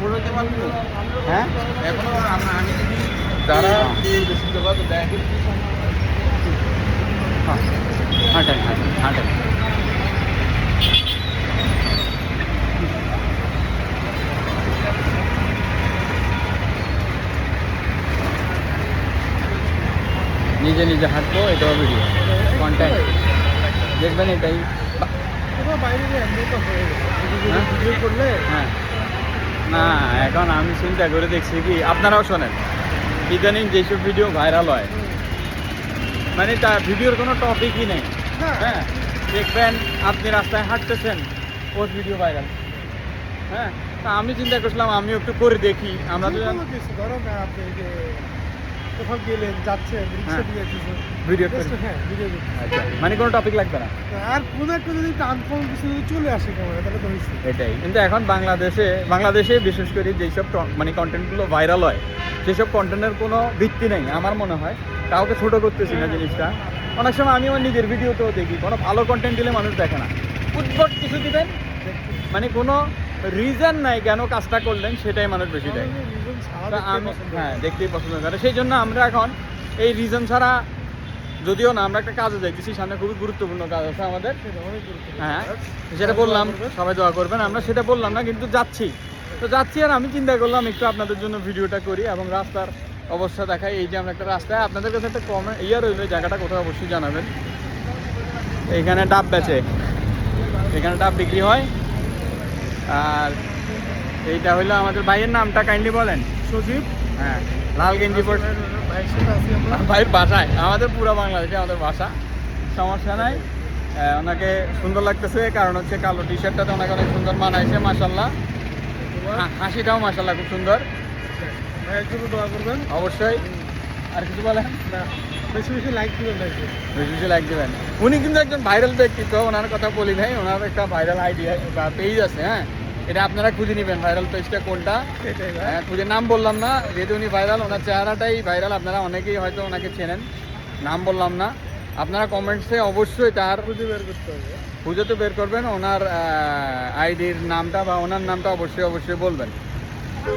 বোঝাতে পারবো। হ্যাঁ এখনো আমি যদি যারা দেখতে পাবো দেখেন হাঁটেন হাঁটেন হাঁটেন। নিজে নিজে হাঁটবো, এটাও ভিডিও কন্টেন্ট দেখবেন, এটাই বাইরে হ্যাঁ? ভিডিও করলে হ্যাঁ না, এখন আমি চিন্তা করে দেখছি কি, আপনারাও শোনেন, ইদানিং যেসব ভিডিও ভাইরাল হয় মানে তা ভিডিওর কোনো টপিকই নেই। হ্যাঁ দেখবেন আপনি রাস্তায় হাঁটতেছেন, ওর ভিডিও ভাইরাল। হ্যাঁ তা আমি চিন্তা করছিলাম আমিও একটু করে দেখি। আমরা তো ধরো না আপনি যে কোথাও গেলেন যাচ্ছেন রিক্সা হ্যাঁ। দিয়ে কিছু ভিডিও করে, হ্যাঁ ভিডিও করতে। আচ্ছা মানে কোনো টপিক লাগবে না, আর কোনো একটা যদি আনকমন কিছু যদি চলে আসে ক্যামেরা তাহলে তো হয়েছে। এটাই। কিন্তু এখন বাংলাদেশে বিশেষ করে যেসব মানে কন্টেন্টগুলো ভাইরাল হয় সেসব কন্টেন্টের কোনো ভিত্তি নেই আমার মনে হয়। কাউকে ছোট করতেছি না জিনিসটা। অনেক সময় আমি আমার নিজের ভিডিওতেও দেখি, কোনো ভালো কন্টেন্ট দিলে মানুষ দেখে না, উদ্ভট কিছু দিবেন মানে কোনো রিজন নাই কেন কাজটা করলেন, সেটাই মানুষ বেশি দেয়। তা আমি হ্যাঁ দেখতেই পছন্দ করে, সেই জন্য আমরা এখন এই রিজন ছাড়া, যদিও না আমরা একটা কাজে যাইতেছি সামনে, খুবই গুরুত্বপূর্ণ কাজ আছে আমাদের। হ্যাঁ সেটা বললাম, সবাই দোয়া করবেন, আমরা সেটা বললাম না কিন্তু যাচ্ছি। তো যাচ্ছি আর আমি চিন্তা করলাম একটু আপনাদের জন্য ভিডিওটা করি এবং রাস্তার অবস্থা দেখাই। এই যে আমরা একটা রাস্তায়, আপনাদের কাছে একটা কমেন্ট রইলো, জায়গাটা কোথাও অবশ্যই জানাবেন। এইখানে ডাব বেচে, এখানে ডাব বিক্রি হয়। আর এইটা হইলো আমাদের ভাইয়ের নামটা কাইন্ডলি বলেন। সজীব হ্যাঁ লাল গেঞ্জি পরে ভাইয়ের সাথে আছি আমরা। ভাইয়ের বাসায়, আমাদের পুরো বাংলাদেশে আমাদের বাসা, সমস্যা নাই। ওনাকে সুন্দর লাগতেছে, কারণ হচ্ছে কালো টি শার্টটাতে ওনাকে অনেক সুন্দর মানাইছে মাশাল্লাহ। হাসিটাও মাশাল্লাহ খুব সুন্দর। ভাইয়ের জন্য দোয়া করবেন অবশ্যই। আর কিছু বলেন? না, বেশি বেশি লাইক দিবেন ভাইকে। বেশি বেশি লাইক দেবেন। উনি কিন্তু একজন ভাইরাল ব্যক্তিত্ব, ওনার কথা বলি নাই, ওনার একটা ভাইরাল আইডিয়া বা পেজ আছে। হ্যাঁ এটা আপনারা খুঁজে নেবেন ভাইরাল পেজটা কোনটা। সেটাই ভাই। হ্যাঁ খুঁজে, নাম বললাম না, যেহেতু উনি ভাইরাল, ওনার চেহারাটাই ভাইরাল, আপনারা অনেকেই হয়তো ওনাকে চেনেন, নাম বললাম না। আপনারা কমেন্টসে অবশ্যই তার খুঁজে বের করতে হবে। খুঁজে তো বের করবেন, ওনার আইডির নামটা বা ওনার নামটা অবশ্যই বলবেন।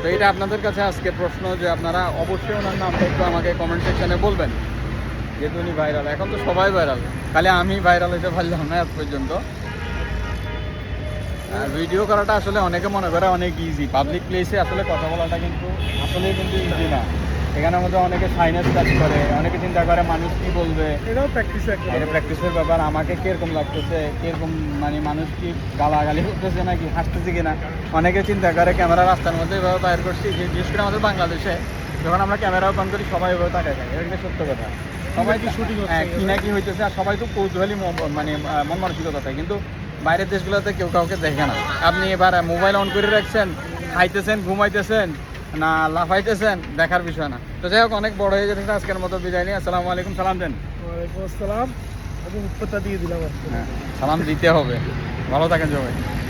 তো এটা আপনাদের কাছে আজকে প্রশ্ন যে আপনারা অবশ্যই ওনার নামটা একটু আমাকে কমেন্ট সেকশনে বলবেন, যেহেতু উনি ভাইরাল। এখন তো সবাই ভাইরাল, খালি আমি ভাইরাল হইতে পারলাম না আজ পর্যন্ত। ভিডিও করাটা আসলে অনেকে মনে করে অনেক ইজি, পাবলিক প্লেসে আসলে কথা বলাটা কিন্তু ইজি না। এখানে মধ্যে অনেকে সাইনাস কাজ করে, অনেকে চিন্তা করে মানুষ কি বলবে। এটাও প্র্যাকটিস এটা প্র্যাকটিসের ব্যাপার, আমাকে কিরকম লাগতেছে, কিরকম মানে মানুষ কি গালাগালি করতেছে নাকি হাসতেছে কিনা, অনেকে চিন্তা করে। ক্যামেরা রাস্তার মধ্যে এভাবে বাইর করছি, বিশেষ করে আমাদের বাংলাদেশে যখন আমরা ক্যামেরা ওপেন করি সবাই এভাবে তাকায় থাকে, এটা সত্য কথা। সবাই কি শুটিং কি না কি হইতেছে, আর সবাই তো কৌতূহলী মানে মন মানসিকতা থাকে, কিন্তু বাইরের দেশগুলোতে কেউ কাউকে দেখে না। আপনি এবার মোবাইল অন করে রাখছেন, খাইতেছেন, ঘুমাইতেছেন না লাফাইতেছেন, দেখার বিষয় না। তো যাই হোক, অনেক বড় হয়ে গেছে আজকের মতো, বিদায় নিই। আসসালামু আলাইকুম, সালাম দেন। ওয়ালাইকুম আসসালাম। আমি উত্তরটা দিয়ে দিলাম আর কি। হ্যাঁ সালাম দিতে হবে। ভালো থাকেন সবাই।